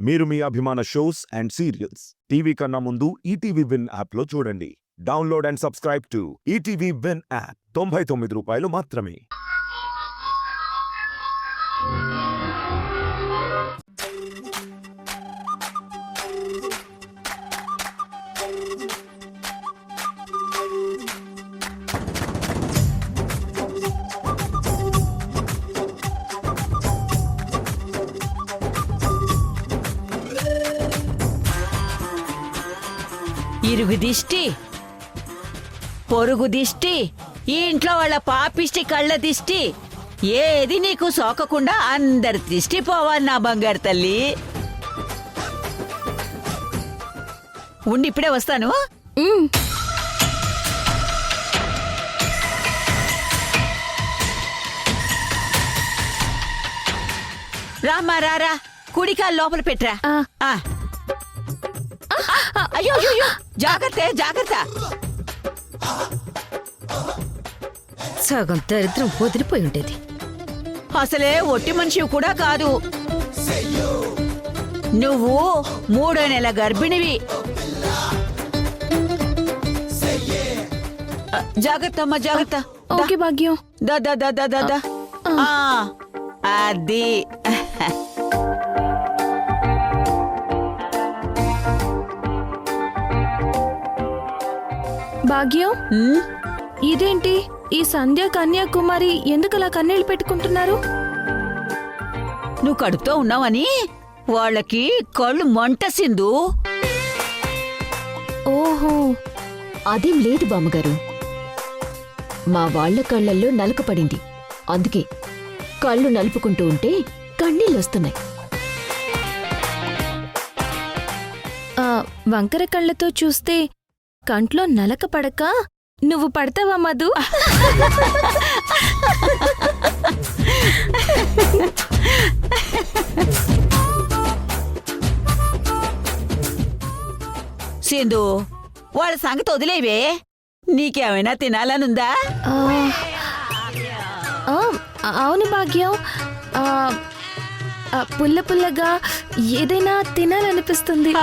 మీరు మీ అభిమాన shows and serials TV కన్నా ముందు ఈటీవీ విన్ యాప్లో చూడండి. Download and subscribe to ETV win app. 99 రూపాయలు మాత్రమే. ఇరుగు దిష్టి, పొరుగు దిష్టి, ఈ ఇంట్లో వాళ్ళ పాపిష్టి కళ్ళ దిష్టి, ఏది నీకు సోకకుండా అందరి దిష్టి పోవాలి నా బంగారు తల్లి. ఉండి ఇప్పుడే వస్తాను. రామ్మా రారా, కుడికాలు లోపల పెట్టరా. అయ్యో అయ్యో, జాగ్రత్త జాగ్రత్త. సగం దరిద్రం వదిలిపోయి ఉండేది. అసలే ఒట్టి మనిషి కూడా కాదు నువ్వు. 3వ నెల గర్భిణివి. జాగ్రత్త అమ్మా జాగ్రత్త. ఓకే భాగ్యం. దా అది భాగ్యం, ఇదేంటి ఈ సంధ్య కన్యాకుమారి ఎందుకలా కన్నీళ్లు పెట్టుకుంటున్నారు? నువ్వు కడుపుతో ఉన్నావని వాళ్ళకి కళ్ళు మంట సింధు. ఓహో, అదేం లేదు బామ్మగారు. మా వాళ్ల కళ్లల్లో నలక పడింది, అందుకే కళ్ళు నలుపుకుంటూ ఉంటే కన్నీళ్ళొస్తున్నాయి. వంకర కళ్ళతో చూస్తే కంట్లో నలక పడక నువ్వు పడతావా మధు? సింధు, వాళ్ళ సంగతి వదిలేవే. నీకేమైనా తినాలనుందా? అవును భాగ్యం, పుల్ల పుల్లగా ఏదైనా తినాలనిపిస్తుంది.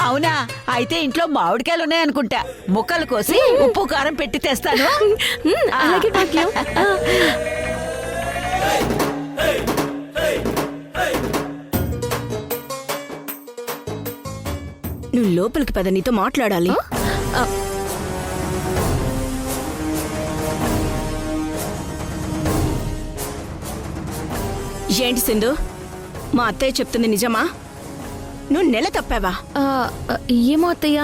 అవునా, అయితే ఇంట్లో మామిడికాయలు ఉన్నాయనుకుంటా. ముక్కలు కోసి ఉప్పు కారం పెట్టి తెస్తాను. అలాగే భాగ్యం. నువ్వు లోపలికి పద, నీతో మాట్లాడాలి. ఏంటి సింధు, మా అత్తయ్య చెప్తుంది నిజమా? నువ్వు నెల తప్పావా? ఏమో అత్తయ్య,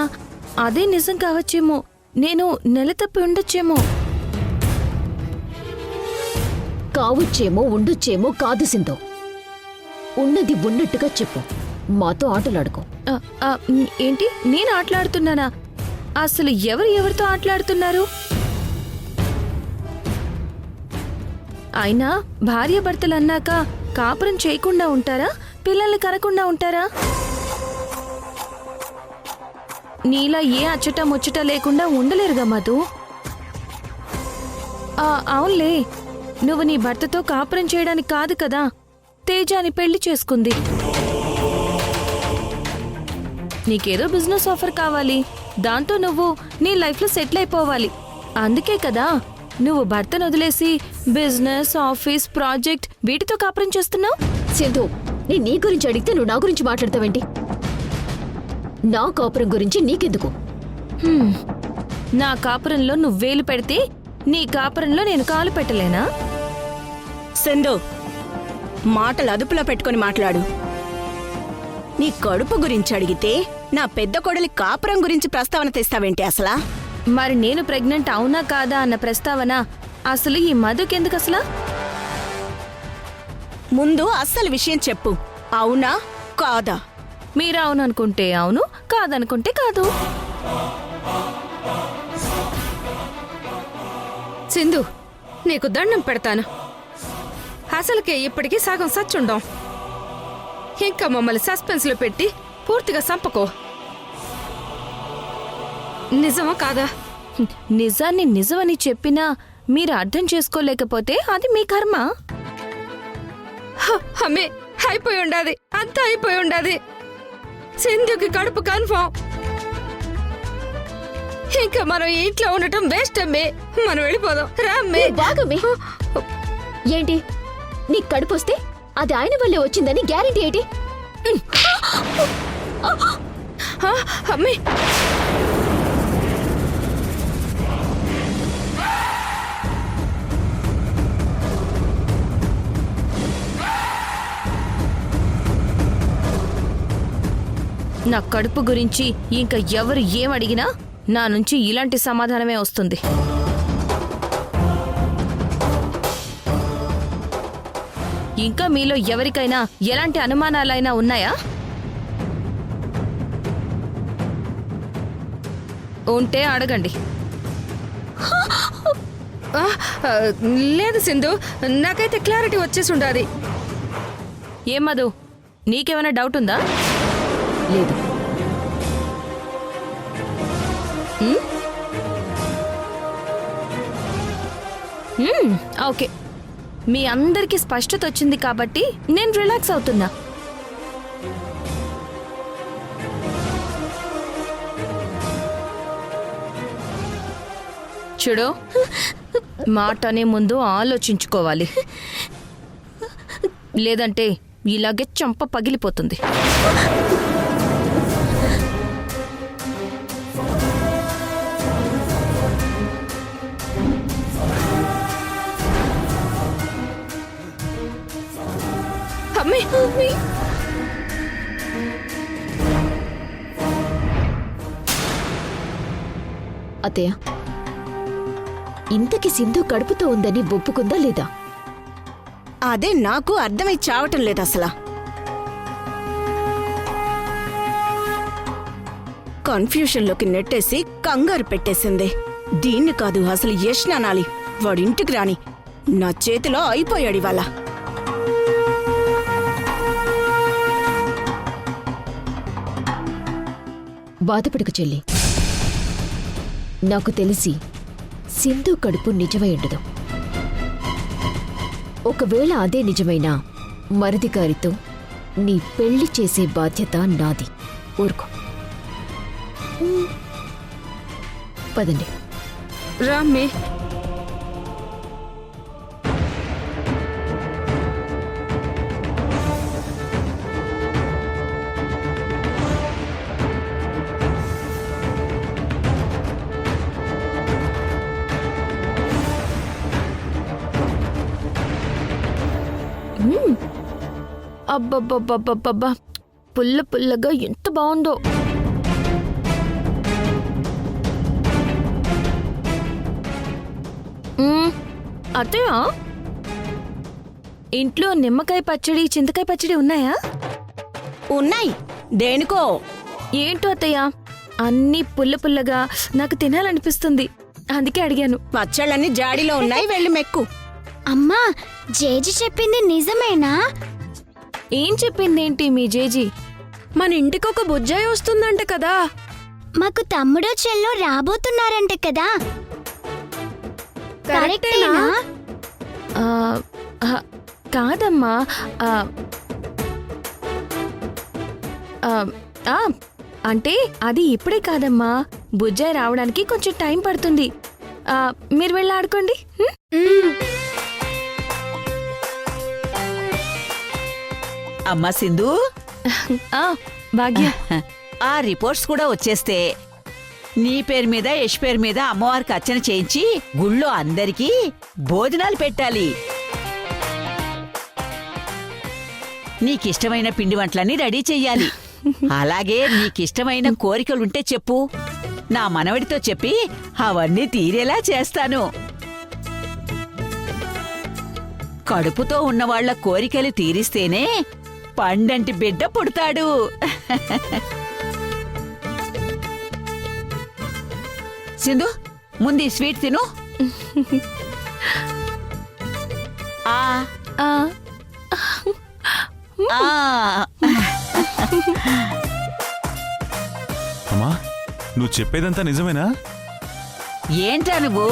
అదే నిజం కావచ్చేమో. నేను నెల తప్పి ఉండొచ్చేమో. కావచ్చేమో ఉండొచ్చేమో కాదు సింధు, ఉన్నది ఉన్నట్టుగా చెప్పు. మాతో ఆటలాడుకో. ఏంటి, నేను ఆటలాడుతున్నానా? అసలు ఎవరితో ఆటలాడుతున్నారు? అయినా భార్యాభర్తలన్నాక కాపురం చేయకుండా ఉంటారా? పిల్లల్ని కనకుండా ఉంటారా? నీలా ఏ అచ్చట ముచ్చట లేకుండా ఉండలేరుగా మధు. అవునులే, నువ్వు నీ భర్తతో కాపురం చేయడానికి కాదు కదా తేజాని పెళ్లి చేసుకుంది. నీకేదో బిజినెస్ ఆఫర్ కావాలి, దాంతో నువ్వు నీ లైఫ్లో సెటిల్ అయిపోవాలి. అందుకే కదా నువ్వు భర్తను వదిలేసి బిజినెస్, ఆఫీస్, ప్రాజెక్ట్ వీటితో కాపురం చేస్తున్నావు. సింధు, నేను నీ గురించి అడిగితే నువ్వు నా గురించి మాట్లాడతావేంటి? నా కాపురం గురించి నీకెందుకు? నా కాపురంలో నువ్వు వేలు పెడితే నీ కాపురంలో నేను కాలు పెట్టలేనా? సింధు, మాటలు అదుపులో పెట్టుకొని మాట్లాడు. నీ కడుపు గురించి అడిగితే నా పెద్ద కొడలి కాపురం గురించి ప్రస్తావన తెస్తావేంటి అసలా? మరి నేను ప్రెగ్నెంట్ అవునా కాదా అన్న ప్రస్తావన అసలు ఈ మధుకెందుకు అసలు? ముందు అస్సలు విషయం చెప్పు, అవునా కాదా? మీరు అవును అనుకుంటే అవును, కాదనుకుంటే కాదు. సింధు, నీకు దండం పెడతాను. అసలుకే ఇప్పటికీ సగం సచ్చుండం. ఇంకా మమ్మల్ని సస్పెన్స్లో పెట్టి పూర్తిగా సంపకో. నిజమా కాదా? నిజాన్ని నిజమని చెప్పినా మీరు అర్థం చేసుకోలేకపోతే అది మీ కర్మ. అమ్మే అయిపోయి ఉండాది, అంతా అయిపోయి ఉండాది. సింధుకి కడుపు కన్ఫర్మ్. ఇంకా మనం ఈ ఇంట్లో ఉండటం వేస్ట్ అమ్మే. మనం వెళ్ళిపోదాం రా అమ్మే. బాగమ్మే. ఏంటి నీ కడుపు వస్తే అది ఆయన వల్లే వచ్చిందని గ్యారెంటీ ఏంటి? ఆ, అమ్మే నా కడుపు గురించి ఇంకా ఎవరు ఏం అడిగినా నా నుంచి ఇలాంటి సమాధానమే వస్తుంది. ఇంకా మీలో ఎవరికైనా ఎలాంటి అనుమానాలైనా ఉన్నాయా? ఉంటే అడగండి. ఆ, ఆ, లేదు సింధు, నాకైతే క్లారిటీ వచ్చేసి ఉండాది. ఏం మధు, నీకేమైనా డౌట్ ఉందా? లేదు. ఓకే, మీ అందరికీ స్పష్టత వచ్చింది కాబట్టి నేను రిలాక్స్ అవుతున్నా. చూడు, మాట అనే ముందు ఆలోచించుకోవాలి, లేదంటే ఇలాగే చంప పగిలిపోతుంది. అమ్మే అత్తయ్య, ఇంతకి సింధు కడుపుతో ఉందని ఒప్పుకుందా లేదా? అదే నాకు అర్థమై చావటం లేదు అసలు. కన్ఫ్యూషన్లోకి నెట్టేసి కంగారు పెట్టేసింది. దీన్ని కాదు అసలు యష్ నానాలి. వాడింటికి రాని నా చేతిలో అయిపోయాడు ఇవాళ. బాధపడకు చెల్లి. నాకు తెలిసి సింధు కడుపు నిజమై ఉండదు. ఒకవేళ అదే నిజమైనా మరిది గారితో నీ పెళ్లి చేసే బాధ్యత నాది. ఊరుకో. పదండి. రా అమ్మే. అబ్బబ్బబ్బబ్బబ్బా, పుల్ల పుల్లగా ఎంత బాగుందో. అత్తయ్య, ఇంట్లో నిమ్మకాయ పచ్చడి, చింతకాయ పచ్చడి ఉన్నాయా? ఉన్నాయి. దేనికో? ఏంటో అత్తయ్య, అన్నీ పుల్ల పుల్లగా నాకు తినాలనిపిస్తుంది, అందుకే అడిగాను. పచ్చళ్ళన్నీ జాడీలో ఉన్నాయి, వెళ్ళి మెక్కు. అమ్మా, జేజీ చెప్పింది నిజమేనా? ఏం చెప్పిందేంటి మీ జేజీ? మన ఇంటికొక బుజ్జాయి వస్తుందంట కదా. మాకు తమ్ముడు చెల్లో రాబోతున్నారంట కదా. కరెక్టేనా? ఆ, ఆ, కాదమ్మా. ఆ, ఆ, ఆ, అంటే అది ఇప్పుడే కాదమ్మా, బుజ్జాయి రావడానికి కొంచెం టైం పడుతుంది. మీరు వెళ్ళి ఆడుకోండి. అమ్మా సింధు, భాగ్య, ఆ రిపోర్ట్స్ కూడా వచ్చేస్తే నీ పేరు మీద యష్ పేరు మీద అమ్మవారికి అర్చన చేయించి గుళ్ళో అందరికీ భోజనాలు పెట్టాలి. నీకిష్టమైన పిండి వంటలన్నీ రెడీ చెయ్యాలి. అలాగే నీకిష్టమైన కోరికలుంటే చెప్పు, నా మనవడితో చెప్పి అవన్నీ తీరేలా చేస్తాను. కడుపుతో ఉన్నవాళ్ల కోరికలు తీరిస్తేనే పండంటి బిడ్డ పుడతాడు. సింధు, ముందు ఈ స్వీట్ తిను. ఆ ఆ, ఆ అమ్మా, నువ్వు చెప్పేదంతా నిజమేనా? ఏంట్రా నువ్వు?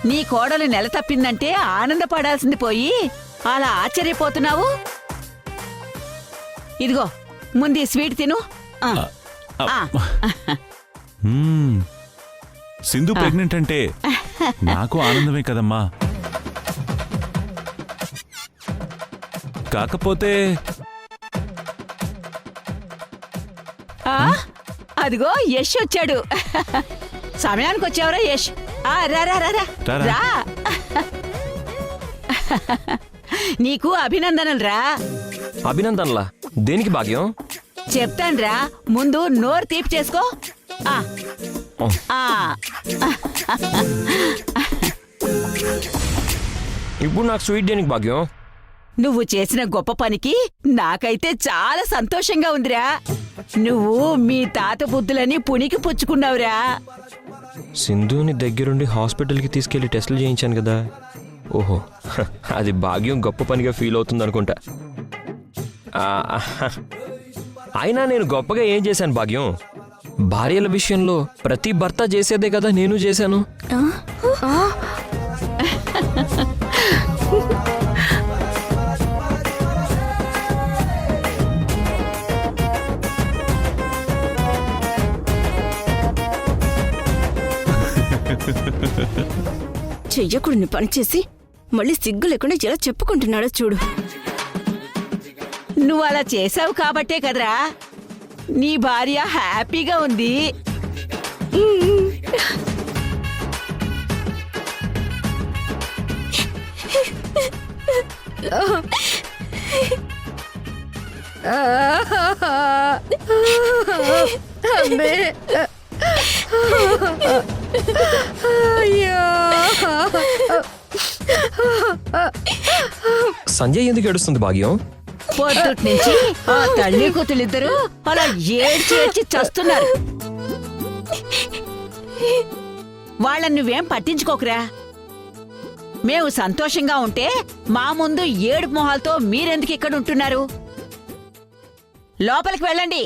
నీ కోడలు నెల తప్పిందంటే ఆనందపడాల్సింది పోయి అలా ఆశ్చర్యపోతున్నావు? ఇదిగో ముందు ఈ స్వీట్ తిను. ఆ, ఆ. సింధు ప్రెగ్నెంట్ అంటే నాకు ఆనందమే కదమ్మా. కాకపోతే ఆ, అదిగో యష్ వచ్చాడు. సమయానికి వచ్చావురా యష్. ఆ, రా రా రా రా. రారా. రా. నీకు అభినందనలు రా. అభినందనలా? దేనికి భాగ్యం? చెప్తాన్రా, ముందు నోరు తీపి చేసుకో. ఆ, ఆ. ఇప్పుడు నాకు స్వీట్ దేనికి భాగ్యం? నువ్వు చేసిన గొప్ప పనికి నాకైతే చాలా సంతోషంగా ఉందిరా. నువ్వు మీ తాత బుద్ధులని పుణికి పుచ్చుకున్నావురా. సింధుని దగ్గరుండి హాస్పిటల్కి తీసుకెళ్లి టెస్టులు చేయించాను కదా. ఓహో, అది భాగ్యం గొప్ప పనిగా ఫీల్ అవుతుంది అనుకుంటా. అయినా నేను గొప్పగా ఏం చేశాను భాగ్యం? భార్యల విషయంలో ప్రతి భర్త చేసేదే కదా నేను చేశాను. చెయ్యకూడని పని చేసి మళ్ళీ సిగ్గు లేకుండా ఎలా చెప్పుకుంటున్నాడో చూడు. నువ్వు అలా చేసావు కాబట్టే కదరా నీ భార్య హ్యాపీగా ఉంది. అమ్మే. అయ్యో. సంజయ్ ఎందుకు ఏడుస్తుంది భాగ్యం? పొద్దుటి నుంచి ఆ తల్లి కూతులిద్దరూ అలా ఏడ్చి ఏడ్చి చస్తున్నారు. వాళ్ళని నువ్వేం పట్టించుకోకురా. మేము సంతోషంగా ఉంటే మా ముందు ఏడుపు మొహాలతో మీరెందుకు ఇక్కడ ఉంటున్నారు? లోపలికి వెళ్ళండి.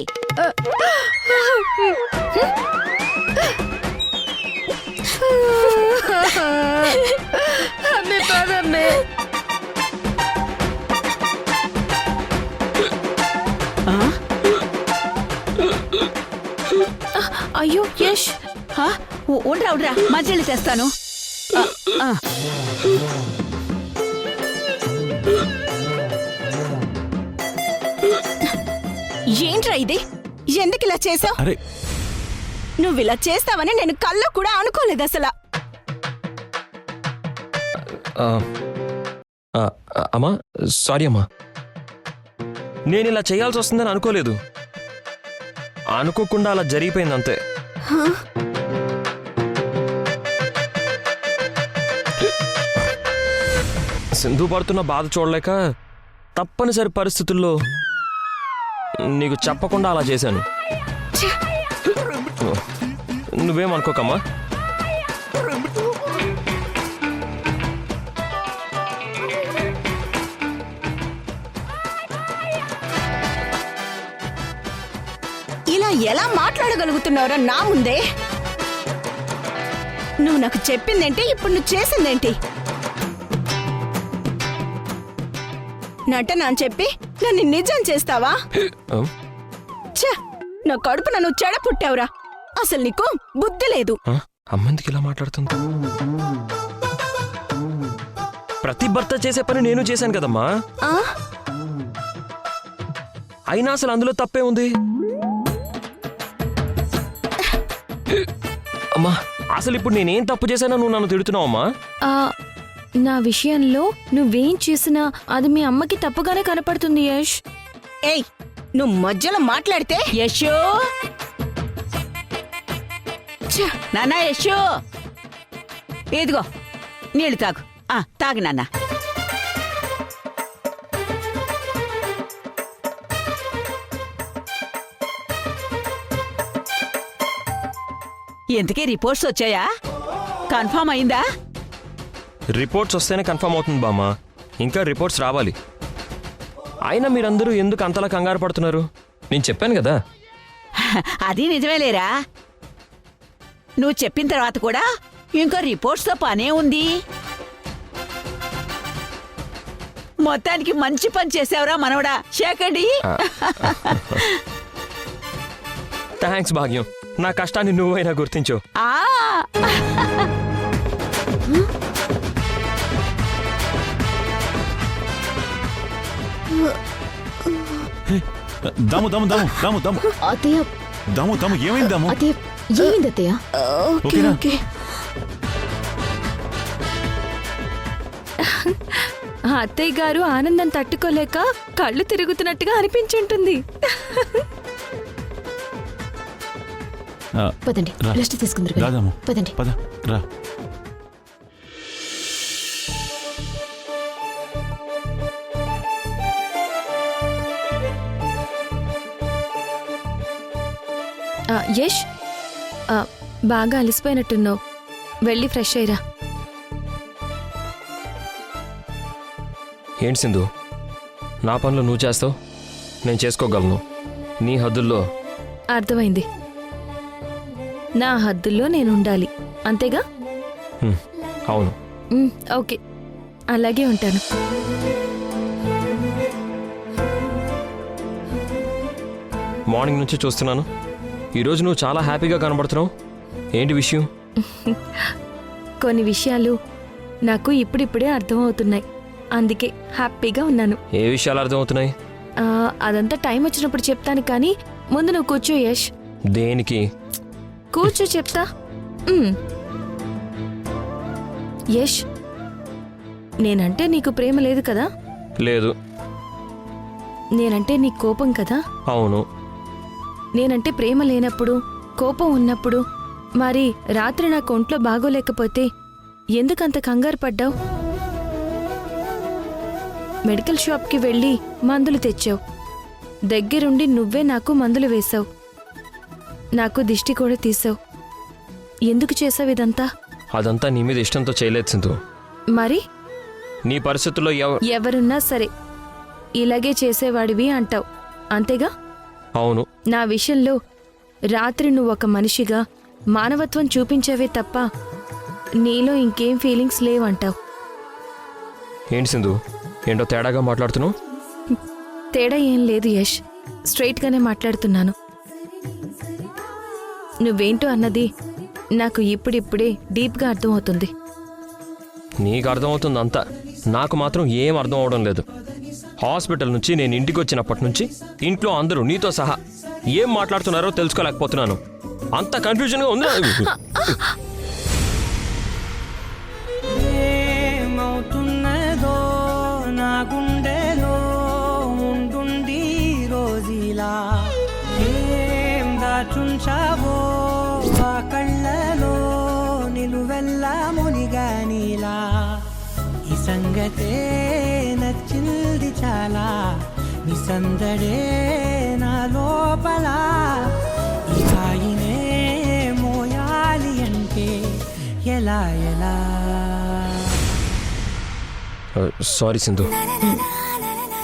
అమ్మే పదమ్మే. అయ్యో యష్, ఉండరా ఉండరా, మంచినీళ్ళు తెస్తాను. ఆ, ఆ. ఏంట్రా ఇది? ఎందుకు ఇలా చేసావు? అరే నువ్వు ఇలా చేస్తావని నేను కల్లో కూడా అనుకోలేదు అసలు. అమ్మా సారీ అమ్మా, నేను ఇలా చేయాల్సి వస్తుందని అనుకోలేదు. అనుకోకుండా అలా జరిగిపోయింది అంతే. సింధు పడుతున్న బాధ చూడలేక తప్పనిసరి పరిస్థితుల్లో నీకు చెప్పకుండా అలా చేశాను. నువ్వేమనుకోకమ్మా. ఇలా ఎలా మాట్లాడగలుగుతున్నావురా నా ముందే? నువ్వు నాకు చెప్పిందేంటి, ఇప్పుడు నువ్వు చేసిందేంటి? నటన అని చెప్పి నన్ను నిజం చేస్తావా? ఛ, నా కడుపు నన్ను చెడ పుట్టావురా. అసలు నీకు బుద్ధి లేదు. అమ్మందుకు ఇలా మాట్లాడుతుంది? ప్రతి భర్త చేసే పని నేను చేశాను కదమ్మా. ఆ? అయినా అసలు అందులో తప్పే ఉంది? అమ్మా అసలు ఇప్పుడు నేనేం తప్పు చేశానో నువ్వు నన్ను తిడుతున్నావమ్మా? నా విషయంలో నువ్వేం చేసినా అది మీ అమ్మకి తప్పుగానే కనపడుతుంది యష్. ఏయ్, నువ్వు మధ్యలో మాట్లాడితే యశో, ఛ, నాన్న యశో, ఇదిగో నీళ్ళు తాగు. తాగు నాన్న. ఎందుకే రిపోర్ట్స్ వచ్చాయా? కన్ఫర్మ్ అయిందా? రిపోర్ట్స్ వస్తేనే కన్ఫర్మ్ అవుతుంది బామ్మ. ఇంకా రిపోర్ట్స్ రావాలి. అయినా మీరందరూ ఎందుకు అంతలా కంగారు పడుతున్నారు? నేను చెప్పాను కదా. అది నిజమేలేరా. నువ్వు చెప్పిన తర్వాత కూడా ఇంకా రిపోర్ట్స్తో పనే ఉంది. మొత్తానికి మంచి పని చేసావురా మనవడా. షేకండి. థ్యాంక్స్ భాగ్యం, నా కష్టాన్ని నువ్వైనా గుర్తించు. ఆ దాము దాము దాము దాము దాము అత్తయ్య దాము దాము ఏమైంది దాము? అత్తయ్య ఏమైంది అత్తయ్య? ఓకేనా? ఆ అత్తయ్య గారు ఆనందం తట్టుకోలేక కళ్ళు తిరుగుతున్నట్టుగా అనిపించుంటుంది. ఆ, పదండి రా. రెస్ట్ తీసుకుందరు రాదాము పదండి. పద రా. యష్, బాగా అలసిపోయినట్టున్నావు, వెళ్ళి ఫ్రెష్ అయ్యిరా. ఏంటి సింధు, నా పనులు నువ్వు చేస్తావు, నేను చేసుకోగలను. నీ హద్దుల్లో. అర్థమైంది, నా హద్దుల్లో నేను ఉండాలి, అంతేగా? అవును. ఓకే, అలాగే ఉంటాను. మార్నింగ్ నుంచి చూస్తున్నాను, ఈరోజు నువ్వు చాలా హ్యాపీగా కనబడుతున్నావు. ఏంటి విషయం? కొన్ని విషయాలు నాకు ఇప్పుడిప్పుడే అర్థమవుతున్నాయి, అందుకే హ్యాపీగా ఉన్నాను. ఏ విషయాలు అర్థమవుతున్నాయి? అదంతా టైం వచ్చినప్పుడు చెప్తాను, కానీ ముందు నువ్వు కూర్చో యష్. దేనికి? కూర్చో చెప్తా. యష్, నేనంటే నీకు ప్రేమ లేదు కదా? లేదు. నేనంటే నీకు కోపం కదా? అవును. నేనంటే ప్రేమ లేనప్పుడు, కోపం ఉన్నప్పుడు, మరి రాత్రి నాకు ఒంట్లో బాగోలేకపోతే ఎందుకంత కంగారు పడ్డావు? మెడికల్ షాప్కి వెళ్ళి మందులు తెచ్చావు, దగ్గరుండి నువ్వే నాకు మందులు వేశావు, నాకు దిష్టి కూడా తీసావు. ఎందుకు చేసావు ఇదంతా? అదంతా నీ మీద ఇష్టంతో చేయలేదు సింధు. మరి నీ పరిస్థితుల్లో ఎవరున్నా సరే ఇలాగే చేసేవాడివి అంటావు, అంతేగా? అవును. నా విషయంలో రాత్రి నువ్వు ఒక మనిషిగా మానవత్వం చూపించావే తప్ప నీలో ఇంకేం ఫీలింగ్స్ లేవంటావు. ఏంటి సింధు, ఏంటో తేడాగా మాట్లాడుతున్నావు? తేడా ఏం లేదు యష్, స్ట్రైట్గానే మాట్లాడుతున్నాను. నువ్వేంటో అన్నది నాకు ఇప్పుడిప్పుడే డీప్గా అర్థమవుతుంది. నీకు అర్థమవుతుంది అంతా, నాకు మాత్రం ఏం అర్థం అవడం లేదు. హాస్పిటల్ నుంచి నేను ఇంటికి వచ్చినప్పటి నుంచి ఇంట్లో అందరూ నీతో సహా ఏం మాట్లాడుతున్నారో తెలుసుకోలేకపోతున్నాను. అంత కన్ఫ్యూజన్గా ఉంది. ఏమవుతున్నదో నా గుండెలో ఉండుండి రోజీలా, ఏం దాచుంచావో ఆ కళ్ళలో నిలువెల్లా మునిగానిలా. ఈ సంగతే నచ్చింది చాలా, నీ సందడే నా లోపల. ఈ హాయినే మోయాలి అంటే ఎలా ఎలా? సారీ సింధు.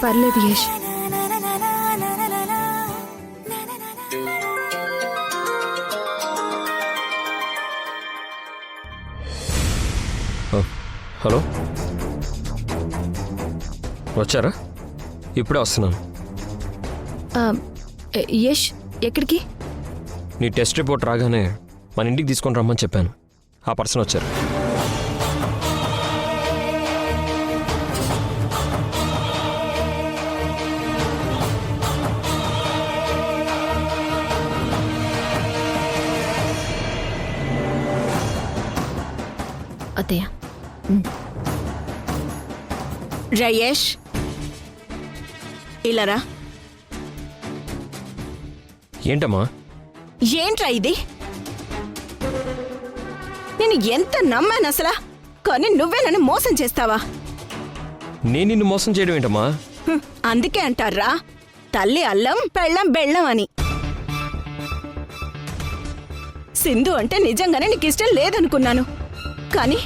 పర్లేదు యష్. హలో, వచ్చారా? ఇప్పుడే వస్తున్నాను. యష్, ఎక్కడికి? నీ టెస్ట్ రిపోర్ట్ రాగానే మన ఇంటికి తీసుకొని రమ్మని చెప్పాను, ఆ పర్సన్ వచ్చారు. అత్తయ్య రయేష్, ఇలారా. ఏంటమ్మా? ఏంట్రా ఇది? నేను ఎంత నమ్మాను అసలా, కానీ నువ్వే నన్ను మోసం చేస్తావా? నేను నిన్ను మోసం చేయడం ఏంటమ్మా? అందుకే అంటారా తల్లి అల్లం పెళ్ళం బెళ్ళం అని. సింధు అంటే నిజంగానే నీకు ఇష్టం లేదనుకున్నాను, కానీ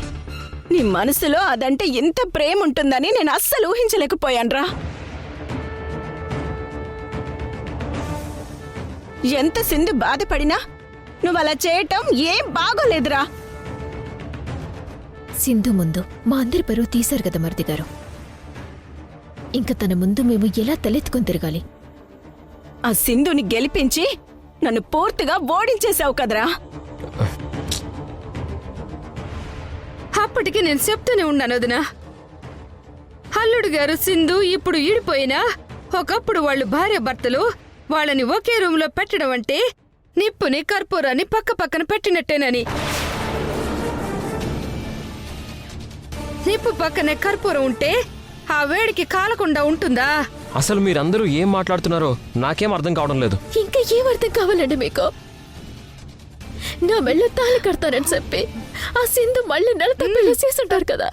నీ మనసులో అదంటే ఇంత ప్రేమ ఉంటుందని నేను అస్సలు ఊహించలేకపోయాన్రా. ఎంత సింధు బాధపడినా నువ్వు అలా చేయటం ఏం బాగోలేదురా. సింధు ముందు మా అందరి పరువు తీశారు కదా మరిది గారు. ఇంక తన ముందు మేము ఎలా తలెత్తుకొని తిరగాలి? ఆ సింధుని గెలిపించి నన్ను పూర్తిగా ఓడించేశావు కదరా. అప్పటికి నేను చెప్తూనే ఉన్నాను వదినా. అల్లుడు గారు సింధు ఇప్పుడు ఈడిపోయినా ఒకప్పుడు వాళ్ళు భార్య భర్తలు వాళ్ళని ఒకే రూమ్ లో పెట్టడం అంటే నిప్పుని కర్పూరాన్ని పక్క పక్కన పెట్టినట్టేనని. నిప్పు పక్కనే కర్పూరం ఉంటే ఆ వేడికి కాలకుండా ఉంటుందా? అసలు మీరందరూ ఏం మాట్లాడుతున్నారో నాకేం అర్థం కావడం లేదు. ఇంకా ఏం అర్థం కావాలండి మీకు? నా మెళ్ళ తాళి కడతానని చెప్పి ఆ సింధు మళ్ళీ నెల తప్పిలో చేస్తుంటారు కదా.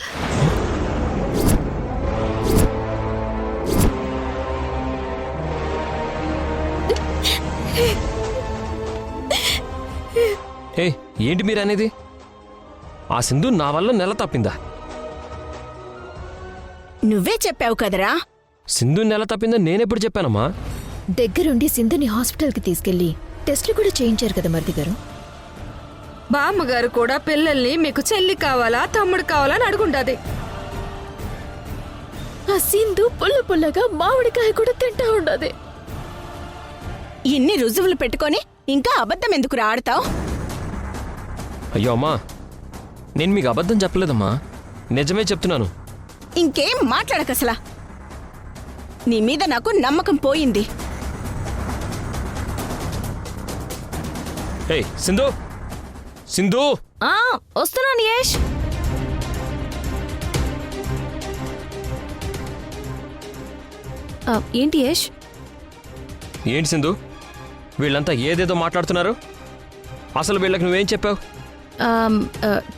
ఏ ఏంటి మీరనేది? ఆ సింధు నా వల్ల నెల తప్పిందా? నువ్వే చెప్పావు కదరా. సింధు నెల తప్పిందని నేనెప్పుడు చెప్పానమ్మా? దగ్గరుండి సింధుని హాస్పిటల్కి తీసుకెళ్లి టెస్టులు కూడా చేయించారు కదా మరిది గారు. బామ్మగారు కూడా పిల్లల్ని మీకు చెల్లి కావాలా తమ్ముడు కావాలా అని అడుగుండాది. ఆ సింధు పుల్ల పుల్లగా మామిడికాయ కూడా తింటా ఉండదు. ఇన్ని రుజువులు పెట్టుకొని ఇంకా అబద్ధం ఎందుకు ఆడతావు? అయ్యో అమ్మా, నేను మీకు అబద్ధం చెప్పలేదమ్మా, నిజమే చెప్తున్నాను. ఇంకేం మాట్లాడకసలా. నీ మీద నాకు నమ్మకం పోయింది. ఏయ్ సింధు, సింధు! వస్తున్నాను యష్. ఏంటి యష్? ఏంటి సింధు, వీళ్ళంతా ఏదేదో మాట్లాడుతున్నారు? అసలు వీళ్ళకి నువ్వేం చెప్పావు?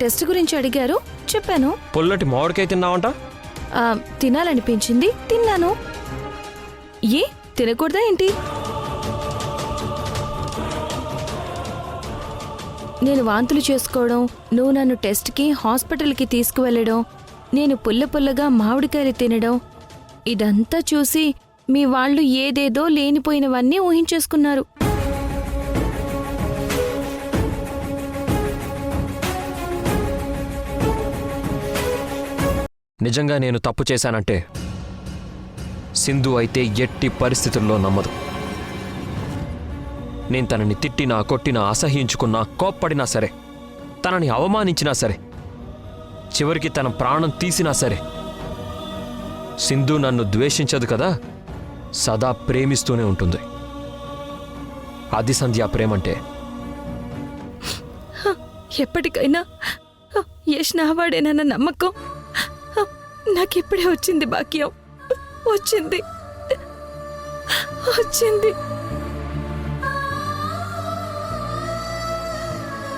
టెస్ట్ గురించి అడిగారు, చెప్పాను. పొల్లటి మామిడికాయ తిన్నావంట? తినాలనిపించింది, తిన్నాను. ఏ తినకూడదా ఏంటి? నేను వాంతులు చేసుకోవడం, నువ్వు నన్ను టెస్ట్కి హాస్పిటల్కి తీసుకువెళ్ళడం, నేను పుల్ల పుల్లగా మామిడికాయలు తినడం, ఇదంతా చూసి మీ వాళ్ళు ఏదేదో లేనిపోయినవన్నీ ఊహించేసుకున్నారు. నిజంగా నేను తప్పు చేశానంటే సింధు అయితే ఎట్టి పరిస్థితుల్లో నమ్మదు. నేను తనని తిట్టినా కొట్టినా అసహ్యించుకున్నా కోప్పడినా సరే, తనని అవమానించినా సరే, చివరికి తన ప్రాణం తీసినా సరే సింధు నన్ను ద్వేషించదు కదా, సదా ప్రేమిస్తూనే ఉంటుంది. అది సంధ్యా ప్రేమంటే. ఎప్పటికైనా యష్ నావాడేనన్న నమ్మకం నాకిప్పుడే వచ్చింది. భాగ్యం వచ్చింది.